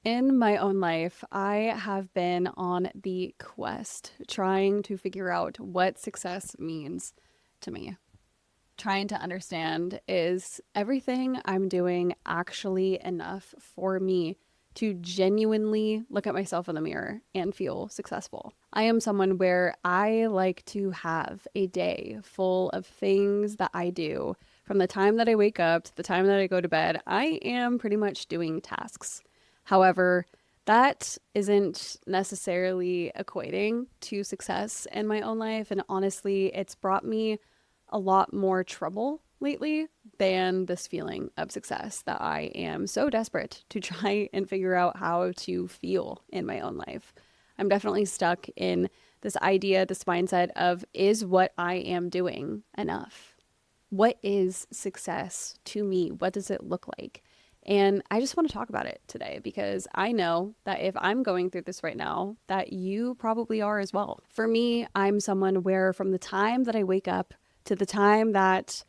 In my own life, I have been on the quest trying to figure out what success means to me. Trying to understand, is everything I'm doing actually enough for me to genuinely look at myself in the mirror and feel successful? I am someone where I like to have a day full of things that I do. From the time that I wake up to the time that I go to bed, I am pretty much doing tasks. However, that isn't necessarily equating to success in my own life. And honestly, it's brought me a lot more trouble lately than this feeling of success that I am so desperate to try and figure out how to feel in my own life. I'm definitely stuck in this idea, this mindset of, is what I am doing enough? What is success to me? What does it look like? And I just want to talk about it today because I know that if I'm going through this right now, that you probably are as well. For me, I'm someone where from the time that I wake up to the time that,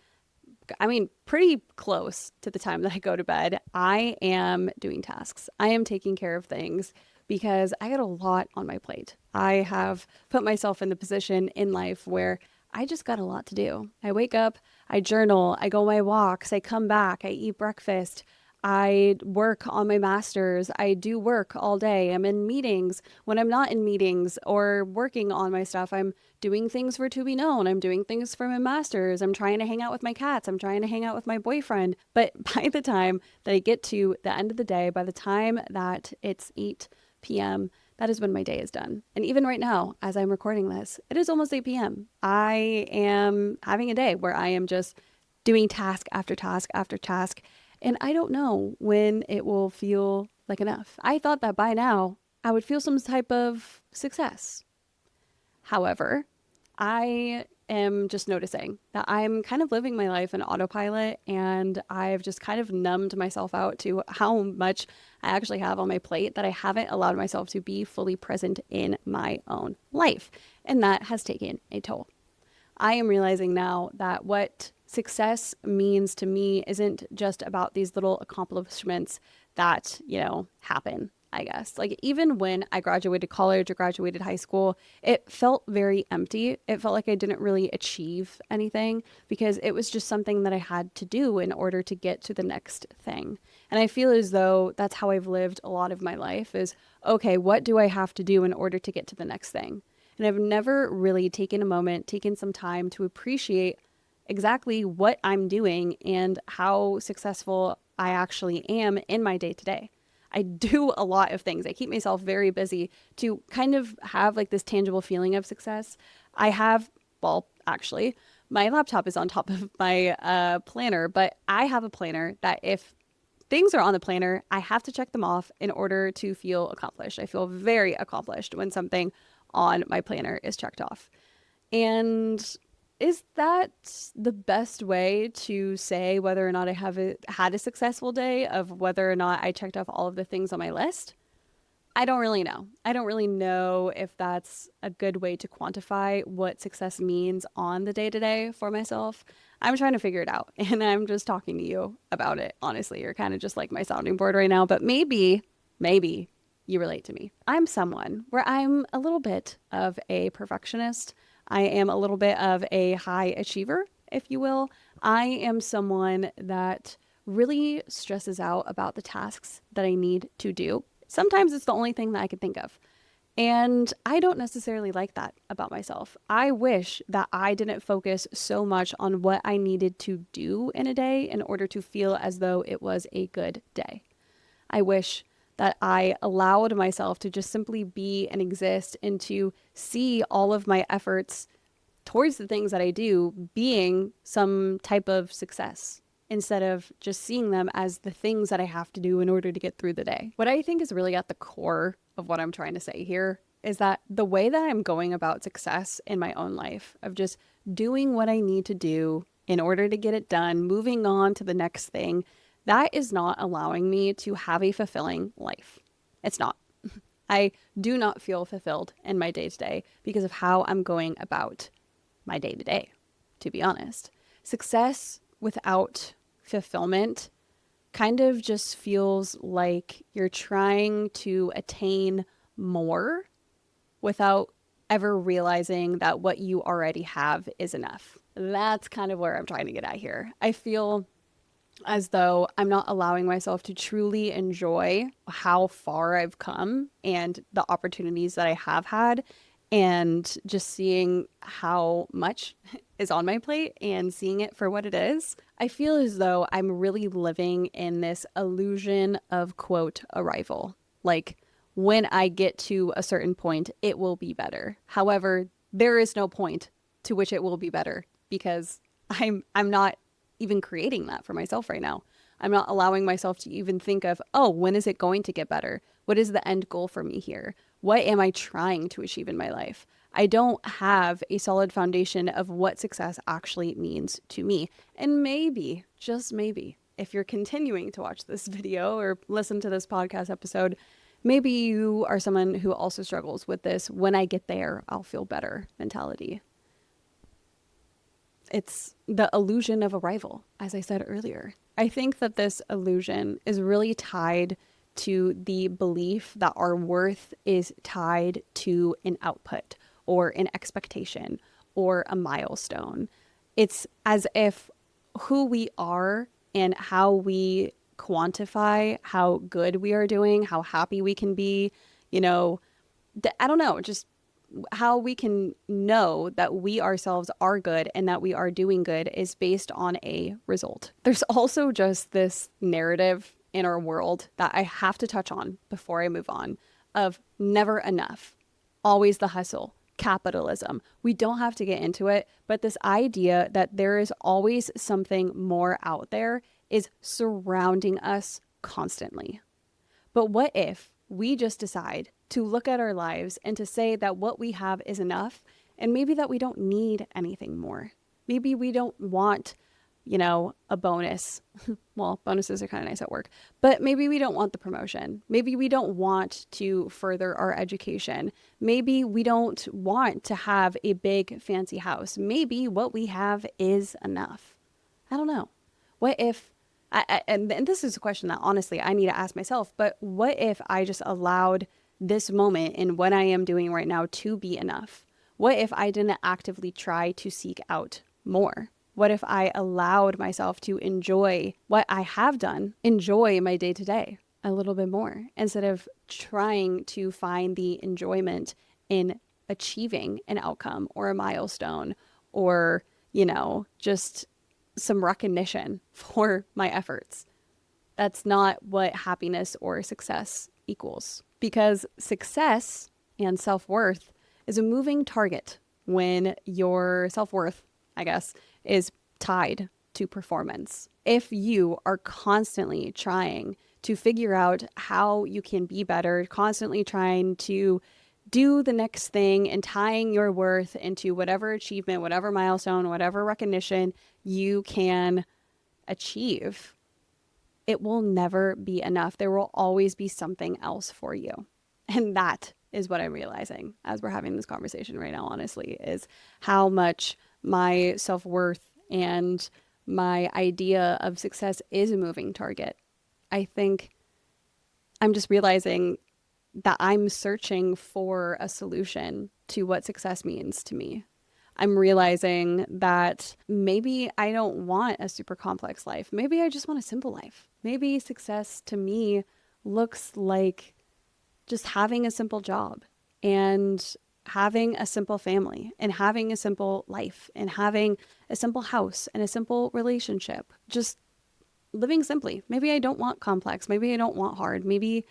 pretty close to the time that I go to bed, I am doing tasks. I am taking care of things because I got a lot on my plate. I have put myself in the position in life where I just got a lot to do. I wake up, I journal, I go on my walks, I come back, I eat breakfast, I work on my master's. I do work all day. I'm in meetings. When I'm not in meetings or working on my stuff, I'm doing things for to be known. I'm doing things for my master's. I'm trying to hang out with my cats. I'm trying to hang out with my boyfriend. But by the time that I get to the end of the day, by the time that it's 8 p.m., that is when my day is done. And even right now, as I'm recording this, it is almost 8 p.m. I am having a day where I am just doing task after task after task, and I don't know when it will feel like enough. I thought that by now I would feel some type of success. However, I am just noticing that I'm kind of living my life in autopilot, and I've just kind of numbed myself out to how much I actually have on my plate that I haven't allowed myself to be fully present in my own life. And that has taken a toll. I am realizing now that what success means to me isn't just about these little accomplishments that, happen, I guess. Like, even when I graduated college or graduated high school, it felt very empty. It felt like I didn't really achieve anything because it was just something that I had to do in order to get to the next thing. And I feel as though that's how I've lived a lot of my life is, okay, what do I have to do in order to get to the next thing? And I've never really taken a moment, taken some time to appreciate exactly what I'm doing and how successful I actually am in my day to day. I do a lot of things. I keep myself very busy to kind of have like this tangible feeling of success. I have, well, actually, my laptop is on top of my planner, but I have a planner that if things are on the planner, I have to check them off in order to feel accomplished. I feel very accomplished when something on my planner is checked off. And is that the best way to say whether or not I had a successful day, of whether or not I checked off all of the things on my list? I don't really know. I don't really know if that's a good way to quantify what success means on the day to day for myself. I'm trying to figure it out and I'm just talking to you about it. Honestly, you're kind of just like my sounding board right now, but maybe you relate to me. I'm someone where I'm a little bit of a perfectionist. I am a little bit of a high achiever, if you will. I am someone that really stresses out about the tasks that I need to do. Sometimes it's the only thing that I can think of. And I don't necessarily like that about myself. I wish that I didn't focus so much on what I needed to do in a day in order to feel as though it was a good day. I wish that I allowed myself to just simply be and exist and to see all of my efforts towards the things that I do being some type of success instead of just seeing them as the things that I have to do in order to get through the day. What I think is really at the core of what I'm trying to say here is that the way that I'm going about success in my own life, of just doing what I need to do in order to get it done, moving on to the next thing, that is not allowing me to have a fulfilling life. It's not. I do not feel fulfilled in my day to day because of how I'm going about my day to day, to be honest. Success without fulfillment kind of just feels like you're trying to attain more without ever realizing that what you already have is enough. That's kind of where I'm trying to get at here. I feel as though I'm not allowing myself to truly enjoy how far I've come and the opportunities that I have had, and just seeing how much is on my plate and seeing it for what it is. I feel as though I'm really living in this illusion of, quote, arrival. Like, when I get to a certain point, it will be better. However, there is no point to which it will be better, because I'm not even creating that for myself right now. I'm not allowing myself to even think of, oh, when is it going to get better? What is the end goal for me here? What am I trying to achieve in my life? I don't have a solid foundation of what success actually means to me. And maybe, just maybe, if you're continuing to watch this video or listen to this podcast episode, maybe you are someone who also struggles with this when I get there, I'll feel better mentality. It's the illusion of arrival, as I said earlier. I think that this illusion is really tied to the belief that our worth is tied to an output or an expectation or a milestone. It's as if who we are and how we quantify how good we are doing, how happy we can be, I don't know, just how we can know that we ourselves are good and that we are doing good is based on a result. There's also just this narrative in our world that I have to touch on before I move on of never enough, always the hustle, capitalism. We don't have to get into it, but this idea that there is always something more out there is surrounding us constantly. But what if we just decide to look at our lives and to say that what we have is enough, and maybe that we don't need anything more? Maybe we don't want, a bonus. Well, bonuses are kind of nice at work, but maybe we don't want the promotion. Maybe we don't want to further our education. Maybe we don't want to have a big fancy house. Maybe what we have is enough. I don't know. What if and this is a question that honestly I need to ask myself, but what if I just allowed this moment in what I am doing right now to be enough? What if I didn't actively try to seek out more? What if I allowed myself to enjoy what I have done, enjoy my day to day a little bit more, instead of trying to find the enjoyment in achieving an outcome or a milestone or, just some recognition for my efforts? That's not what happiness or success equals, because success and self-worth is a moving target when your self-worth, I guess, is tied to performance. If you are constantly trying to figure out how you can be better, constantly trying to do the next thing and tying your worth into whatever achievement, whatever milestone, whatever recognition you can achieve, it will never be enough. There will always be something else for you. And that is what I'm realizing as we're having this conversation right now, honestly, is how much my self-worth and my idea of success is a moving target. I think I'm just realizing that I'm searching for a solution to what success means to me. I'm realizing that maybe I don't want a super complex life. Maybe I just want a simple life. Maybe success to me looks like just having a simple job and having a simple family and having a simple life and having a simple house and a simple relationship. Just living simply. Maybe I don't want complex. Maybe I don't want hard. Maybe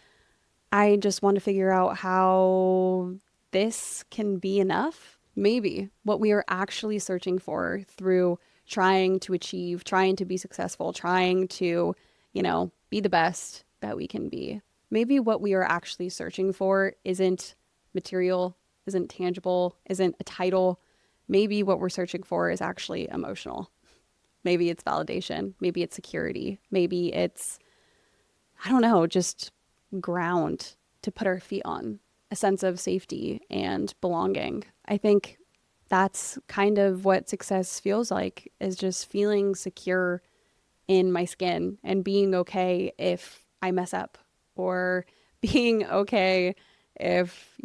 I just want to figure out how this can be enough. Maybe what we are actually searching for through trying to achieve, trying to be successful, trying to, be the best that we can be. Maybe what we are actually searching for isn't material, isn't tangible, isn't a title. Maybe what we're searching for is actually emotional. Maybe it's validation. Maybe it's security. Maybe it's, I don't know, just ground to put our feet on, a sense of safety and belonging. I think that's kind of what success feels like, is just feeling secure in my skin and being okay if I mess up, or being okay if,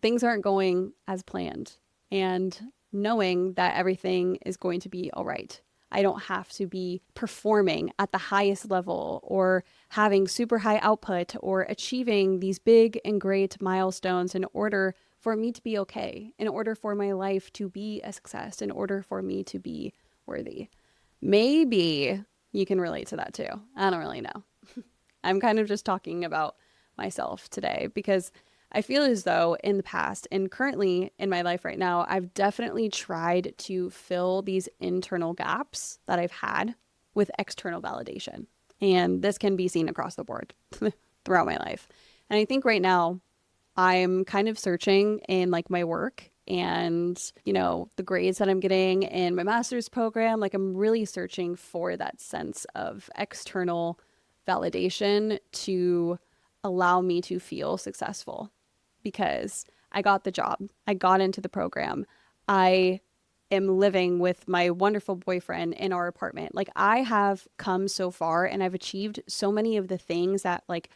things aren't going as planned, and knowing that everything is going to be all right. I don't have to be performing at the highest level or having super high output or achieving these big and great milestones in order for me to be okay, in order for my life to be a success, in order for me to be worthy. Maybe you can relate to that too. I don't really know. I'm kind of just talking about myself today because I feel as though in the past and currently in my life right now, I've definitely tried to fill these internal gaps that I've had with external validation. And this can be seen across the board throughout my life. And I think right now I'm kind of searching in like my work and, the grades that I'm getting in my master's program. Like I'm really searching for that sense of external validation to allow me to feel successful, because I got the job, I got into the program, I am living with my wonderful boyfriend in our apartment. Like I have come so far and I've achieved so many of the things that like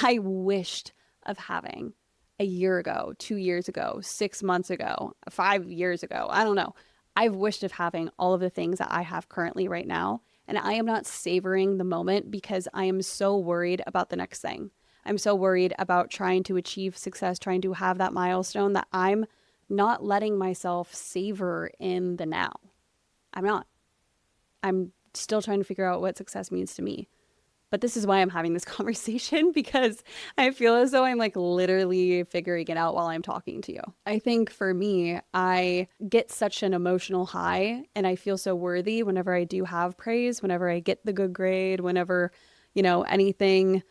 I wished of having a year ago, 2 years ago, 6 months ago, 5 years ago. I don't know. I've wished of having all of the things that I have currently right now. And I am not savoring the moment because I am so worried about the next thing. I'm so worried about trying to achieve success, trying to have that milestone, that I'm not letting myself savor in the now. I'm not. I'm still trying to figure out what success means to me. But this is why I'm having this conversation, because I feel as though I'm like literally figuring it out while I'm talking to you. I think for me, I get such an emotional high and I feel so worthy whenever I do have praise, whenever I get the good grade, whenever, anything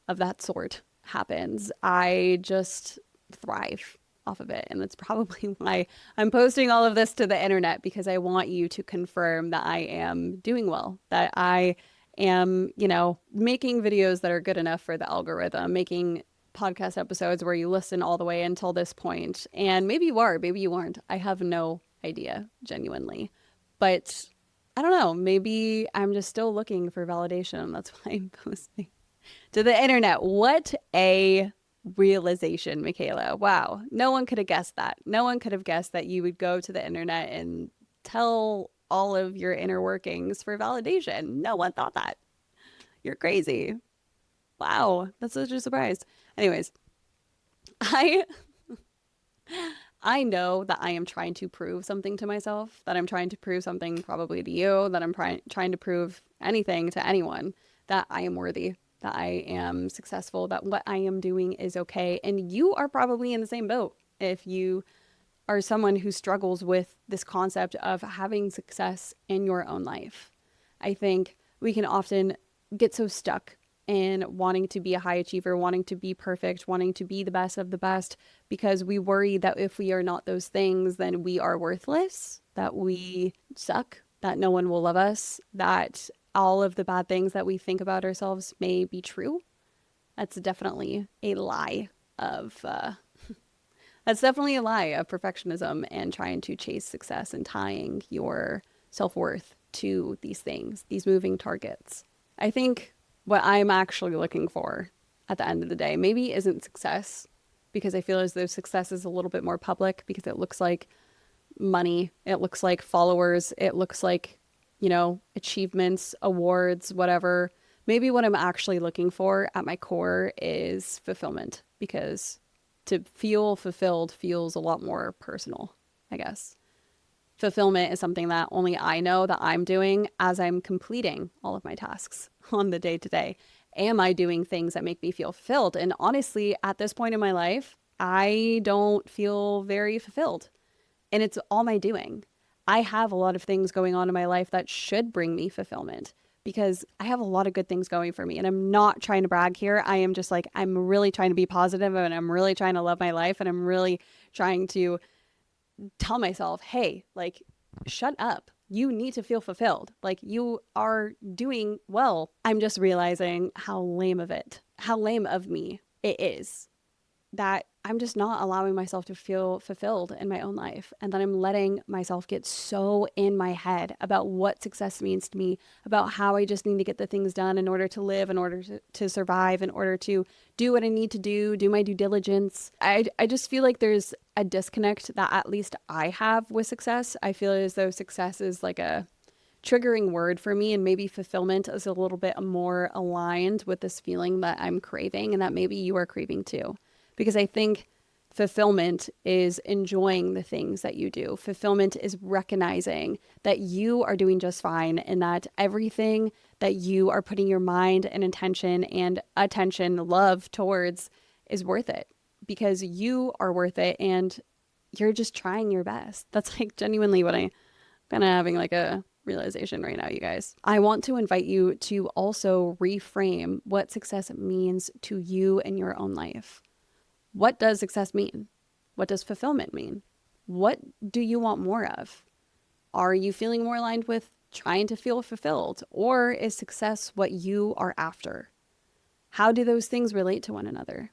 of that sort happens. I just thrive off of it. And that's probably why I'm posting all of this to the internet, because I want you to confirm that I am doing well, that I am, making videos that are good enough for the algorithm, making podcast episodes where you listen all the way until this point. And maybe you are, maybe you aren't. I have no idea, genuinely. But I don't know, maybe I'm just still looking for validation. That's why I'm posting to the internet. What a realization, Makayla. Wow. No one could have guessed that. No one could have guessed that you would go to the internet and tell all of your inner workings for validation. No one thought that. You're crazy. Wow. That's such a surprise. Anyways, I I know that I am trying to prove something to myself, that I'm trying to prove something probably to you, that I'm trying to prove anything to anyone, that I am worthy, that I am successful, that what I am doing is okay. And you are probably in the same boat if you are someone who struggles with this concept of having success in your own life. I think we can often get so stuck in wanting to be a high achiever, wanting to be perfect, wanting to be the best of the best, because we worry that if we are not those things, then we are worthless, that we suck, that no one will love us, that all of the bad things that we think about ourselves may be true. That's definitely a lie of perfectionism and trying to chase success and tying your self-worth to these things, these moving targets. I think what I'm actually looking for at the end of the day maybe isn't success, because I feel as though success is a little bit more public, because it looks like money, it looks like followers, it looks like, achievements, awards, whatever. Maybe what I'm actually looking for at my core is fulfillment, because to feel fulfilled feels a lot more personal, I guess. Fulfillment is something that only I know that I'm doing as I'm completing all of my tasks on the day to day. Am I doing things that make me feel fulfilled? And honestly, at this point in my life, I don't feel very fulfilled. And it's all my doing. I have a lot of things going on in my life that should bring me fulfillment, because I have a lot of good things going for me. And I'm not trying to brag here. I am just like, I'm really trying to be positive, and I'm really trying to love my life. And I'm really trying to tell myself, hey, like, shut up. You need to feel fulfilled. Like, you are doing well. I'm just realizing how lame of me it is that I'm just not allowing myself to feel fulfilled in my own life. And then I'm letting myself get so in my head about what success means to me, about how I just need to get the things done in order to live, in order to survive, in order to do what I need to do my due diligence. I just feel like there's a disconnect that at least I have with success. I feel as though success is like a triggering word for me, and maybe fulfillment is a little bit more aligned with this feeling that I'm craving and that maybe you are craving too. Because I think fulfillment is enjoying the things that you do. Fulfillment is recognizing that you are doing just fine and that everything that you are putting your mind and intention and attention, love towards is worth it because you are worth it and you're just trying your best. That's like genuinely what I'm kind of having like a realization right now, you guys. I want to invite you to also reframe what success means to you in your own life. What does success mean? What does fulfillment mean? What do you want more of? Are you feeling more aligned with trying to feel fulfilled? Or is success what you are after? How do those things relate to one another?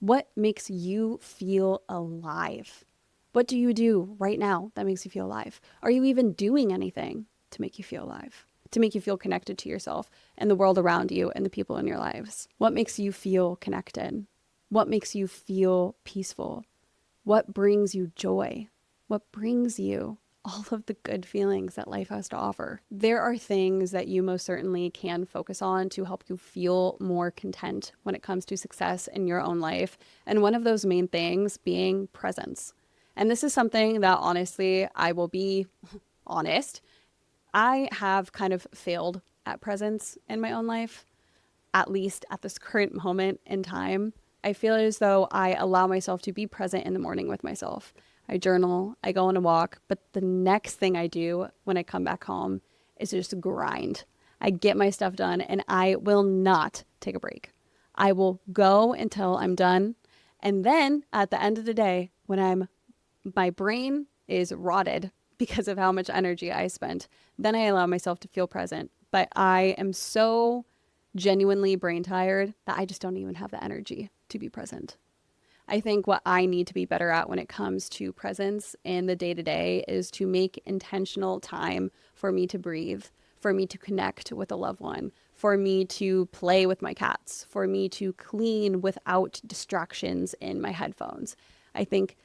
What makes you feel alive? What do you do right now that makes you feel alive? Are you even doing anything to make you feel alive? To make you feel connected to yourself and the world around you and the people in your lives? What makes you feel connected? What makes you feel peaceful? What brings you joy? What brings you all of the good feelings that life has to offer? There are things that you most certainly can focus on to help you feel more content when it comes to success in your own life. And one of those main things being presence. And this is something that honestly, I will be honest, I have kind of failed at presence in my own life, at least at this current moment in time. I feel as though I allow myself to be present in the morning with myself. I journal, I go on a walk, but the next thing I do when I come back home is just grind. I get my stuff done and I will not take a break. I will go until I'm done. And then at the end of the day, when my brain is rotted because of how much energy I spent, then I allow myself to feel present. But I am so genuinely brain tired that I just don't even have the energy to be present. I think what I need to be better at when it comes to presence in the day to day is to make intentional time for me to breathe, for me to connect with a loved one, for me to play with my cats, for me to clean without distractions in my headphones. I think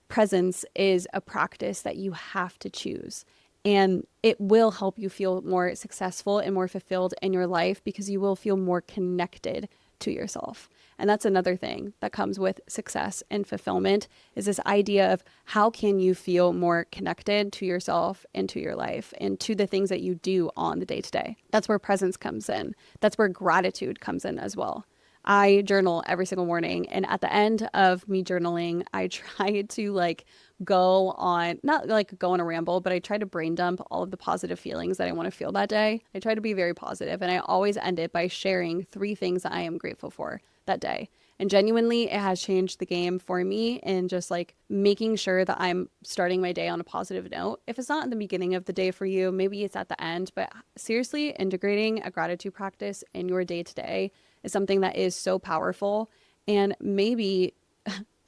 presence is a practice that you have to choose. And it will help you feel more successful and more fulfilled in your life because you will feel more connected to yourself. And that's another thing that comes with success and fulfillment is this idea of how can you feel more connected to yourself and to your life and to the things that you do on the day to day. That's where presence comes in. That's where gratitude comes in as well. I journal every single morning, and at the end of me journaling, I try to go on, not like go on a ramble, but I try to brain dump all of the positive feelings that I want to feel that day. I try to be very positive, and I always end it by sharing 3 things that I am grateful for that day. And genuinely, it has changed the game for me in just making sure that I'm starting my day on a positive note. If it's not in the beginning of the day for you, maybe it's at the end, but seriously, integrating a gratitude practice in your day to day is something that is so powerful. And maybe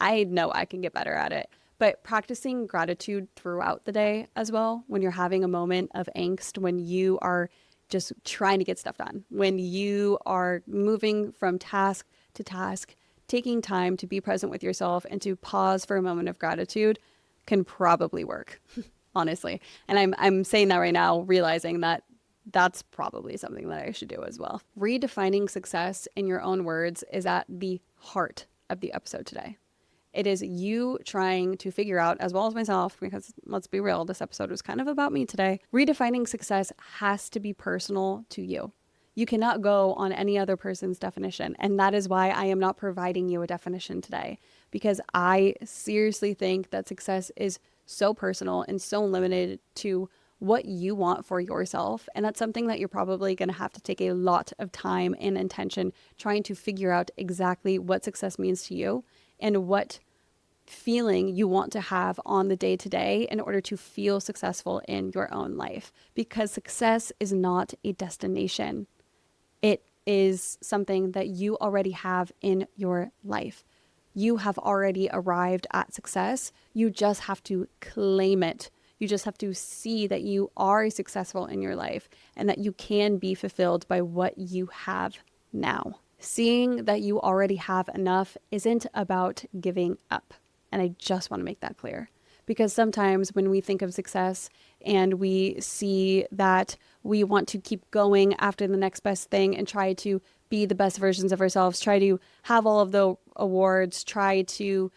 I know I can get better at it, but practicing gratitude throughout the day as well, when you're having a moment of angst, when you are just trying to get stuff done, when you are moving from task to task, taking time to be present with yourself and to pause for a moment of gratitude can probably work, honestly. And I'm saying that right now, realizing that that's probably something that I should do as well. Redefining success in your own words is at the heart of the episode today. It is you trying to figure out, as well as myself, because let's be real, this episode was kind of about me today. Redefining success has to be personal to you. You cannot go on any other person's definition. And that is why I am not providing you a definition today, because I seriously think that success is so personal and so limited to what you want for yourself. And that's something that you're probably going to have to take a lot of time and intention trying to figure out exactly what success means to you and what feeling you want to have on the day to day in order to feel successful in your own life. Because success is not a destination. It is something that you already have in your life. You have already arrived at success. You just have to claim it. You just have to see that you are successful in your life and that you can be fulfilled by what you have now. Seeing that you already have enough isn't about giving up. And I just want to make that clear. Because sometimes when we think of success and we see that we want to keep going after the next best thing and try to be the best versions of ourselves, try to have all of the awards, try to,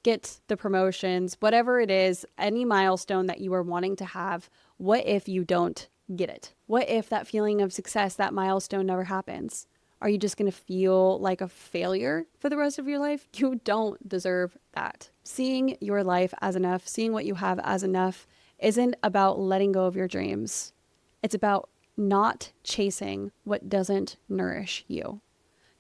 get the promotions, whatever it is, any milestone that you are wanting to have, what if you don't get it? What if that feeling of success, that milestone never happens? Are you just going to feel like a failure for the rest of your life? You don't deserve that. Seeing your life as enough, seeing what you have as enough, isn't about letting go of your dreams. It's about not chasing what doesn't nourish you.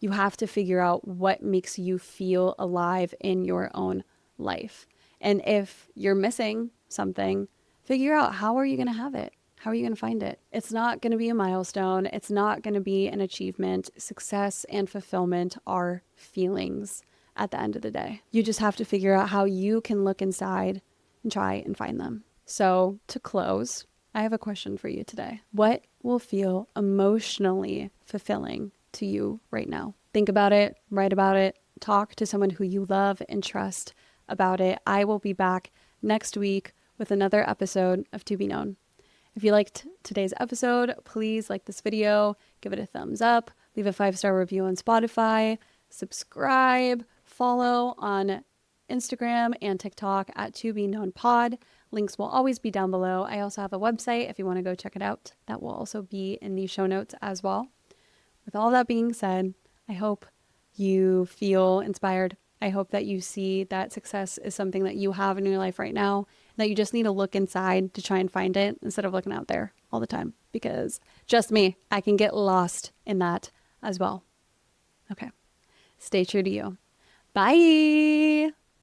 You have to figure out what makes you feel alive in your own life. And if you're missing something, figure out how are you going to have it? How are you going to find it? It's not going to be a milestone. It's not going to be an achievement. Success and fulfillment are feelings at the end of the day. You just have to figure out how you can look inside and try and find them. So to close, I have a question for you today. What will feel emotionally fulfilling to you right now? Think about it, write about it, talk to someone who you love and trust about it. I will be back next week with another episode of To Be Known. If you liked today's episode, please like this video, give it a thumbs up, leave a 5-star review on Spotify, subscribe, follow on Instagram and TikTok at To Be Known Pod. Links will always be down below. I also have a website if you want to go check it out. That will also be in the show notes as well. With all that being said, I hope you feel inspired. I hope that you see that success is something that you have in your life right now, that you just need to look inside to try and find it instead of looking out there all the time. Because just me, I can get lost in that as well. Okay. Stay true to you. Bye.